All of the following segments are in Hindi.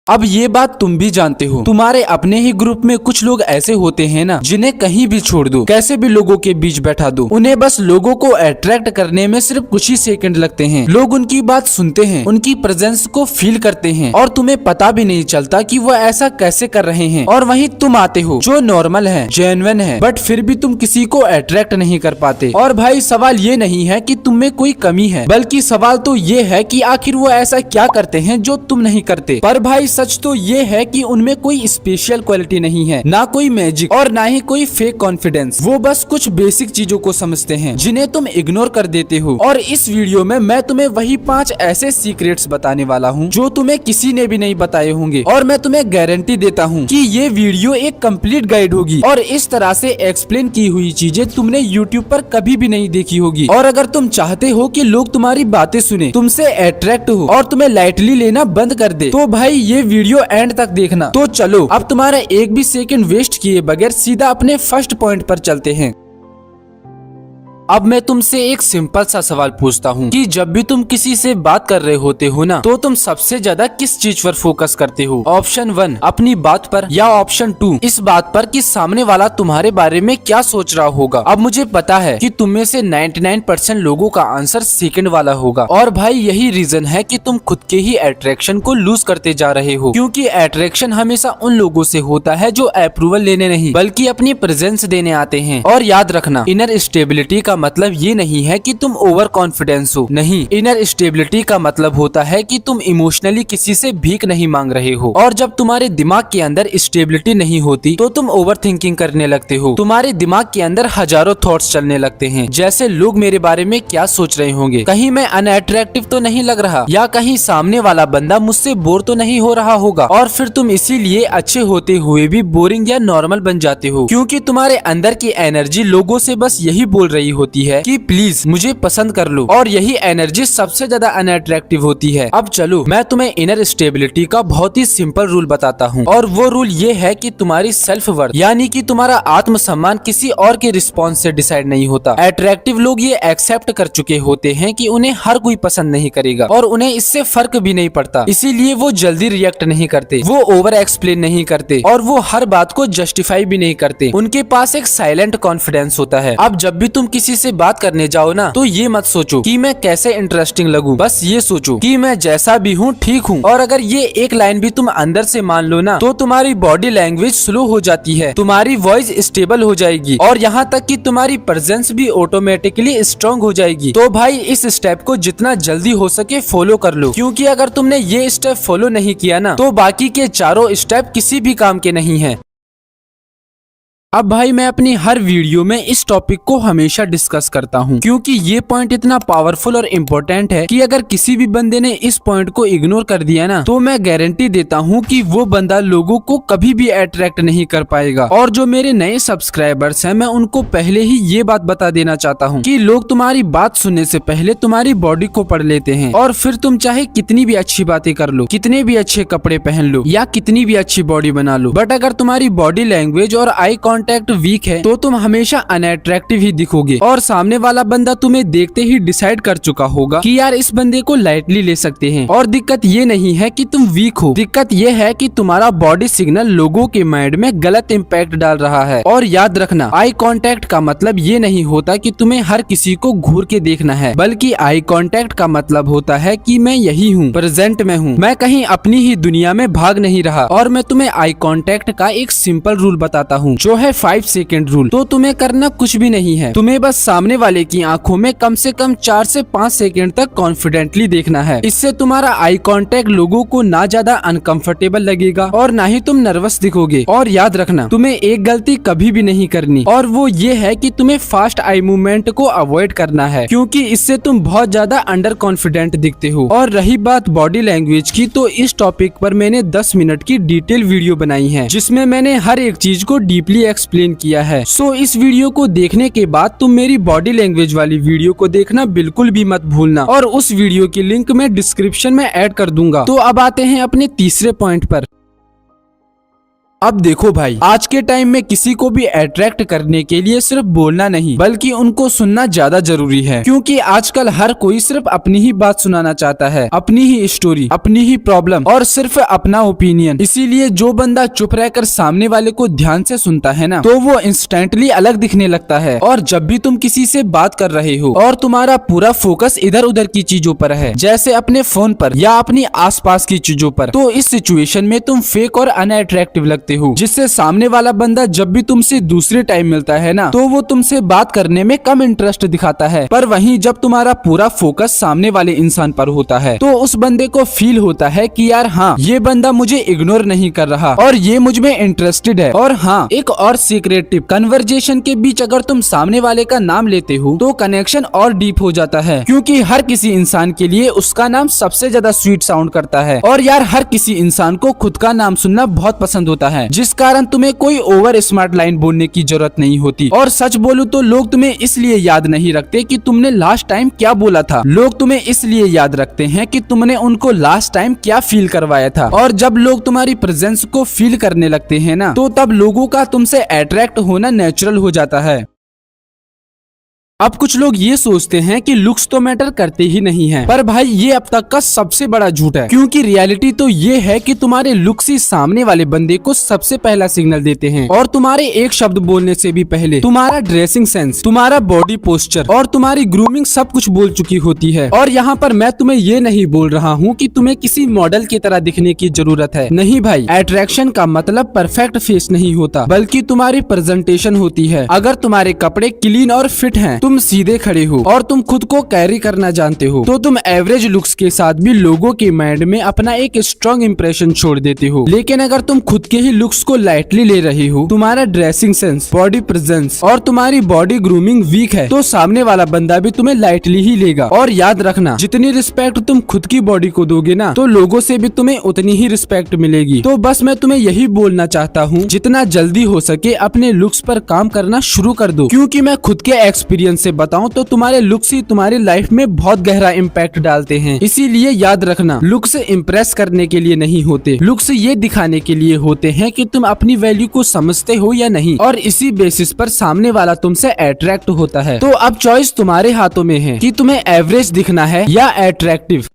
अब ये बात तुम भी जानते हो, तुम्हारे अपने ही ग्रुप में कुछ लोग ऐसे होते हैं ना, जिन्हें कहीं भी छोड़ दो, कैसे भी लोगों के बीच बैठा दो, उन्हें बस लोगों को अट्रैक्ट करने में सिर्फ कुछ ही सेकंड लगते हैं। लोग उनकी बात सुनते हैं, उनकी प्रेजेंस को फील करते हैं और तुम्हें पता भी नहीं चलता कि वो ऐसा कैसे कर रहे हैं। और वहीं तुम आते हो जो नॉर्मल है, जेन्युइन है, बट फिर भी तुम किसी को अट्रैक्ट नहीं कर पाते। और भाई सवाल ये नहीं है कि तुम में कोई कमी है, बल्कि सवाल तो ये है कि आखिर वो ऐसा क्या करते हैं जो तुम नहीं करते। पर भाई सच तो ये है कि उनमें कोई स्पेशल क्वालिटी नहीं है, ना कोई मैजिक और ना ही कोई फेक कॉन्फिडेंस। वो बस कुछ बेसिक चीजों को समझते हैं जिन्हें तुम इग्नोर कर देते हो। और इस वीडियो में मैं तुम्हें वही 5 ऐसे सीक्रेट्स बताने वाला हूँ जो तुम्हें किसी ने भी नहीं बताए होंगे। और मैं तुम्हें गारंटी देता हूँ कि ये वीडियो एक कंप्लीट गाइड होगी और इस तरह से एक्सप्लेन की हुई चीजें तुमने यूट्यूब पर कभी भी नहीं देखी होगी। और अगर तुम चाहते हो कि लोग तुम्हारी बातें सुने, तुमसे अट्रैक्ट हो और तुम्हें लाइटली लेना बंद कर दे, तो भाई ये वीडियो एंड तक देखना। तो चलो अब तुम्हारा एक भी सेकंड वेस्ट किए बगैर सीधा अपने फर्स्ट पॉइंट पर चलते हैं। अब मैं तुमसे एक सिंपल सा सवाल पूछता हूँ कि जब भी तुम किसी से बात कर रहे होते हो ना, तो तुम सबसे ज्यादा किस चीज पर फोकस करते हो? ऑप्शन 1 अपनी बात पर, या ऑप्शन 2 इस बात पर कि सामने वाला तुम्हारे बारे में क्या सोच रहा होगा। अब मुझे पता है कि तुम में से 99% लोगों का आंसर सेकंड वाला होगा। और भाई यही रीजन है कि तुम खुद के ही अट्रैक्शन को लूज करते जा रहे हो, क्योंकि अट्रैक्शन हमेशा उन लोगों से होता है जो अप्रूवल लेने नहीं बल्कि अपनी प्रेजेंस देने आते हैं। और याद रखना, इनर स्टेबिलिटी का मतलब ये नहीं है कि तुम ओवर कॉन्फिडेंस हो, नहीं। इनर स्टेबिलिटी का मतलब होता है कि तुम इमोशनली किसी से भीख नहीं मांग रहे हो। और जब तुम्हारे दिमाग के अंदर स्टेबिलिटी नहीं होती तो तुम ओवर थिंकिंग करने लगते हो। तुम्हारे दिमाग के अंदर हजारों थॉट्स चलने लगते हैं, जैसे लोग मेरे बारे में क्या सोच रहे होंगे, कहीं मैं अनअट्रैक्टिव तो नहीं लग रहा, या कहीं सामने वाला बंदा मुझसे बोर तो नहीं हो रहा होगा। और फिर तुम इसीलिए अच्छे होते हुए भी बोरिंग या नॉर्मल बन जाते हो, क्योंकि तुम्हारे अंदर की एनर्जी लोगों से बस यही बोल रही होती है कि प्लीज मुझे पसंद कर लो। और यही एनर्जी सबसे ज्यादा अनअट्रैक्टिव होती है। अब चलो मैं तुम्हें इनर स्टेबिलिटी का बहुत ही सिंपल रूल बताता हूँ, और वो रूल ये है कि तुम्हारी सेल्फ वर्थ यानी कि तुम्हारा आत्मसम्मान किसी और के रिस्पॉन्स से डिसाइड नहीं होता। अट्रैक्टिव लोग ये एक्सेप्ट कर चुके होते हैं कि उन्हें हर कोई पसंद नहीं करेगा और उन्हें इससे फर्क भी नहीं पड़ता, इसीलिए वो जल्दी रिएक्ट नहीं करते, वो ओवर एक्सप्लेन नहीं करते और वो हर बात को जस्टिफाई भी नहीं करते। उनके पास एक साइलेंट कॉन्फिडेंस होता है। अब जब भी तुम किसी से बात करने जाओ ना, तो ये मत सोचो कि मैं कैसे इंटरेस्टिंग लगूं, बस ये सोचो कि मैं जैसा भी हूँ ठीक हूँ। और अगर ये एक लाइन भी तुम अंदर से मान लो ना, तो तुम्हारी बॉडी लैंग्वेज स्लो हो जाती है, तुम्हारी वॉइस स्टेबल हो जाएगी और यहाँ तक कि तुम्हारी प्रेजेंस भी ऑटोमेटिकली स्ट्रांग हो जाएगी। तो भाई इस स्टेप को जितना जल्दी हो सके फॉलो कर लो, क्योंकि अगर तुमने ये स्टेप फॉलो नहीं किया ना, तो बाकी के चारों स्टेप किसी भी काम के नहीं है। अब भाई मैं अपनी हर वीडियो में इस टॉपिक को हमेशा डिस्कस करता हूँ, क्योंकि ये पॉइंट इतना पावरफुल और इम्पोर्टेंट है कि अगर किसी भी बंदे ने इस पॉइंट को इग्नोर कर दिया ना, तो मैं गारंटी देता हूँ कि वो बंदा लोगों को कभी भी अट्रैक्ट नहीं कर पाएगा। और जो मेरे नए सब्सक्राइबर्स हैं, मैं उनको पहले ही ये बात बता देना चाहता हूँ कि लोग तुम्हारी बात सुनने से पहले तुम्हारी बॉडी को पढ़ लेते हैं। और फिर तुम चाहे कितनी भी अच्छी बातें कर लो, कितने भी अच्छे कपड़े पहन लो या कितनी भी अच्छी बॉडी बना लो, बट अगर तुम्हारी बॉडी लैंग्वेज और आई कॉन्टेक्ट वीक है, तो तुम हमेशा अनअट्रैक्टिव ही दिखोगे और सामने वाला बंदा तुम्हें देखते ही डिसाइड कर चुका होगा कि यार इस बंदे को लाइटली ले सकते हैं। और दिक्कत ये नहीं है कि तुम वीक हो, दिक्कत ये है कि तुम्हारा बॉडी सिग्नल लोगों के माइंड में गलत इम्पैक्ट डाल रहा है। और याद रखना, आई कॉन्टेक्ट का मतलब ये नहीं होता कि तुम्हें हर किसी को घूर के देखना है, बल्कि आई कॉन्टेक्ट का मतलब होता है कि मैं यही हूँ, प्रेजेंट में हूँ, मैं कहीं अपनी ही दुनिया में भाग नहीं रहा। और मैं तुम्हें आई कॉन्टेक्ट का एक सिंपल रूल बताता हूँ, जो है 5 सेकेंड रूल। तो तुम्हें करना कुछ भी नहीं है, तुम्हें बस सामने वाले की आंखों में कम से कम 4 से 5 सेकेंड तक कॉन्फिडेंटली देखना है। इससे तुम्हारा आई कांटेक्ट लोगों को ना ज्यादा अनकंफर्टेबल लगेगा और ना ही तुम नर्वस दिखोगे। और याद रखना, तुम्हें एक गलती कभी भी नहीं करनी, और वो ये है कि तुम्हें फास्ट आई मूवमेंट को अवॉइड करना है, क्योंकि इससे तुम बहुत ज्यादा अंडर कॉन्फिडेंट दिखते हो। और रही बात बॉडी लैंग्वेज की, तो इस टॉपिक पर मैंने 10 मिनट की डिटेल वीडियो बनाई है, जिसमें मैंने हर एक चीज को डीपली एक्सप्लेन किया है। सो इस वीडियो को देखने के बाद तुम मेरी बॉडी लैंग्वेज वाली वीडियो को देखना बिल्कुल भी मत भूलना, और उस वीडियो की लिंक मैं डिस्क्रिप्शन में ऐड कर दूंगा। तो अब आते हैं अपने तीसरे पॉइंट पर। अब देखो भाई, आज के टाइम में किसी को भी अट्रैक्ट करने के लिए सिर्फ बोलना नहीं बल्कि उनको सुनना ज्यादा जरूरी है, क्योंकि आजकल हर कोई सिर्फ अपनी ही बात सुनाना चाहता है, अपनी ही स्टोरी, अपनी ही प्रॉब्लम और सिर्फ अपना ओपिनियन। इसीलिए जो बंदा चुप रहकर सामने वाले को ध्यान से सुनता है ना, तो वो इंस्टेंटली अलग दिखने लगता है। और जब भी तुम किसी से बात कर रहे हो और तुम्हारा पूरा फोकस इधर उधर की चीजों पर है, जैसे अपने फोन पर या अपनी आसपास की चीजों पर, तो इस सिचुएशन में तुम फेक और अनअट्रैक्टिव लगते हो, जिससे सामने वाला बंदा जब भी तुमसे दूसरे टाइम मिलता है ना, तो वो तुमसे बात करने में कम इंटरेस्ट दिखाता है। पर वहीं जब तुम्हारा पूरा फोकस सामने वाले इंसान पर होता है, तो उस बंदे को फील होता है कि यार हाँ, ये बंदा मुझे इग्नोर नहीं कर रहा और ये मुझ में इंटरेस्टेड है। और हाँ, एक और सीक्रेट टिप, कन्वर्जेशन के बीच अगर तुम सामने वाले का नाम लेते हो तो कनेक्शन और डीप हो जाता है, क्योंकि हर किसी इंसान के लिए उसका नाम सबसे ज्यादा स्वीट साउंड करता है। और यार, हर किसी इंसान को खुद का नाम सुनना बहुत पसंद होता है, जिस कारण तुम्हें कोई ओवर स्मार्ट लाइन बोलने की जरूरत नहीं होती। और सच बोलूं तो लोग तुम्हें इसलिए याद नहीं रखते कि तुमने लास्ट टाइम क्या बोला था, लोग तुम्हें इसलिए याद रखते हैं कि तुमने उनको लास्ट टाइम क्या फील करवाया था। और जब लोग तुम्हारी प्रेजेंस को फील करने लगते हैं ना, तो तब लोगों का तुमसे अट्रैक्ट होना नेचुरल हो जाता है। अब कुछ लोग ये सोचते हैं कि लुक्स तो मैटर करते ही नहीं हैं, पर भाई ये अब तक का सबसे बड़ा झूठ है, क्योंकि रियलिटी तो ये है कि तुम्हारे लुक्स ही सामने वाले बंदे को सबसे पहला सिग्नल देते हैं। और तुम्हारे एक शब्द बोलने से भी पहले तुम्हारा ड्रेसिंग सेंस, तुम्हारा बॉडी पोस्चर और तुम्हारी ग्रूमिंग सब कुछ बोल चुकी होती है। और यहाँ पर मैं तुम्हें ये नहीं बोल रहा हूँ कि तुम्हें किसी मॉडल की तरह दिखने की जरूरत है, नहीं भाई। अट्रैक्शन का मतलब परफेक्ट फेस नहीं होता, बल्कि तुम्हारी प्रेजेंटेशन होती है। अगर तुम्हारे कपड़े क्लीन और फिट हैं, तुम सीधे खड़े हो और तुम खुद को कैरी करना जानते हो, तो तुम एवरेज लुक्स के साथ भी लोगों के माइंड में अपना एक स्ट्रॉन्ग इंप्रेशन छोड़ देते हो। लेकिन अगर तुम खुद के ही लुक्स को लाइटली ले रहे हो, तुम्हारा ड्रेसिंग सेंस, बॉडी प्रेजेंस और तुम्हारी बॉडी ग्रूमिंग वीक है, तो सामने वाला बंदा भी तुम्हें लाइटली ही लेगा। और याद रखना, जितनी रिस्पेक्ट तुम खुद की बॉडी को दोगे ना, तो लोगों से भी तुम्हें उतनी ही रिस्पेक्ट मिलेगी। तो बस मैं तुम्हें यही बोलना चाहता हूँ, जितना जल्दी हो सके अपने लुक्स पर काम करना शुरू कर दो, क्योंकि मैं खुद के एक्सपीरियंस से बताऊं तो तुम्हारे लुक्स ही तुम्हारी लाइफ में बहुत गहरा इम्पैक्ट डालते हैं। इसीलिए याद रखना, लुक्स इम्प्रेस करने के लिए नहीं होते, लुक्स ये दिखाने के लिए होते हैं कि तुम अपनी वैल्यू को समझते हो या नहीं, और इसी बेसिस पर सामने वाला तुमसे अट्रैक्ट होता है। तो अब चॉइस तुम्हारे हाथों में है कि तुम्हें एवरेज दिखना है या अट्रैक्टिव।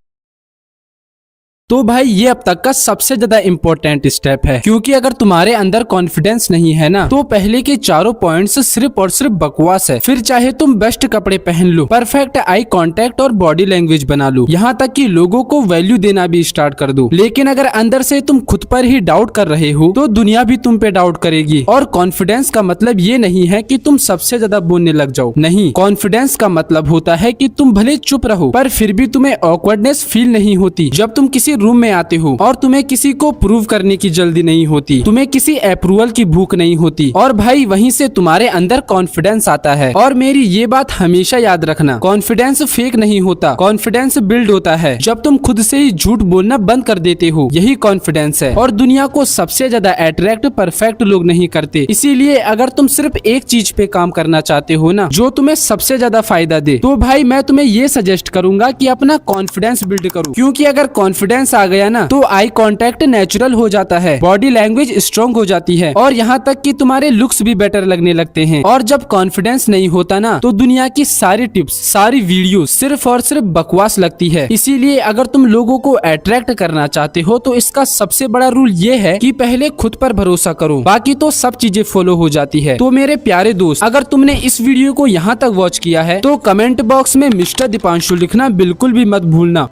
तो भाई ये अब तक का सबसे ज्यादा इम्पोर्टेंट स्टेप है, क्योंकि अगर तुम्हारे अंदर कॉन्फिडेंस नहीं है ना, तो पहले के चारों पॉइंट्स सिर्फ और सिर्फ बकवास है। फिर चाहे तुम बेस्ट कपड़े पहन लो, परफेक्ट आई कांटेक्ट और बॉडी लैंग्वेज बना लो, यहाँ तक कि लोगों को वैल्यू देना भी स्टार्ट कर दो, लेकिन अगर अंदर से तुम खुद पर ही डाउट कर रहे हो, तो दुनिया भी तुम पे डाउट करेगी। और कॉन्फिडेंस का मतलब ये नहीं है कि तुम सबसे ज्यादा बोलने लग जाओ, नहीं। कॉन्फिडेंस का मतलब होता है कि तुम भले चुप रहो, पर फिर भी तुम्हें ऑकवर्डनेस फील नहीं होती। जब तुम किसी रूम में आते हो और तुम्हें किसी को प्रूव करने की जल्दी नहीं होती, तुम्हें किसी अप्रूवल की भूख नहीं होती, और भाई वहीं से तुम्हारे अंदर कॉन्फिडेंस आता है। और मेरी ये बात हमेशा याद रखना, कॉन्फिडेंस फेक नहीं होता, कॉन्फिडेंस बिल्ड होता है जब तुम खुद से ही झूठ बोलना बंद कर देते हो, यही कॉन्फिडेंस है। और दुनिया को सबसे ज्यादा अट्रैक्ट परफेक्ट लोग नहीं करते। इसीलिए अगर तुम सिर्फ एक चीज पे काम करना चाहते हो ना, जो तुम्हें सबसे ज्यादा फायदा दे, तो भाई मैं तुम्हें ये सजेस्ट करूंगा कि अपना कॉन्फिडेंस बिल्ड करो, क्योंकि अगर कॉन्फिडेंस आ गया ना, तो आई कांटेक्ट नेचुरल हो जाता है, बॉडी लैंग्वेज स्ट्रॉन्ग हो जाती है, और यहाँ तक कि तुम्हारे लुक्स भी बेटर लगने लगते हैं। और जब कॉन्फिडेंस नहीं होता ना, तो दुनिया की सारी टिप्स, सारी वीडियो सिर्फ और सिर्फ बकवास लगती है। इसीलिए अगर तुम लोगों को अट्रैक्ट करना चाहते हो, तो इसका सबसे बड़ा रूल ये है कि पहले खुद पर भरोसा करो, बाकी तो सब चीजें फॉलो हो जाती है। तो मेरे प्यारे दोस्त, अगर तुमने इस वीडियो को यहाँ तक वॉच किया है, तो कमेंट बॉक्स में मिस्टर दीपांशु लिखना बिल्कुल भी मत भूलना।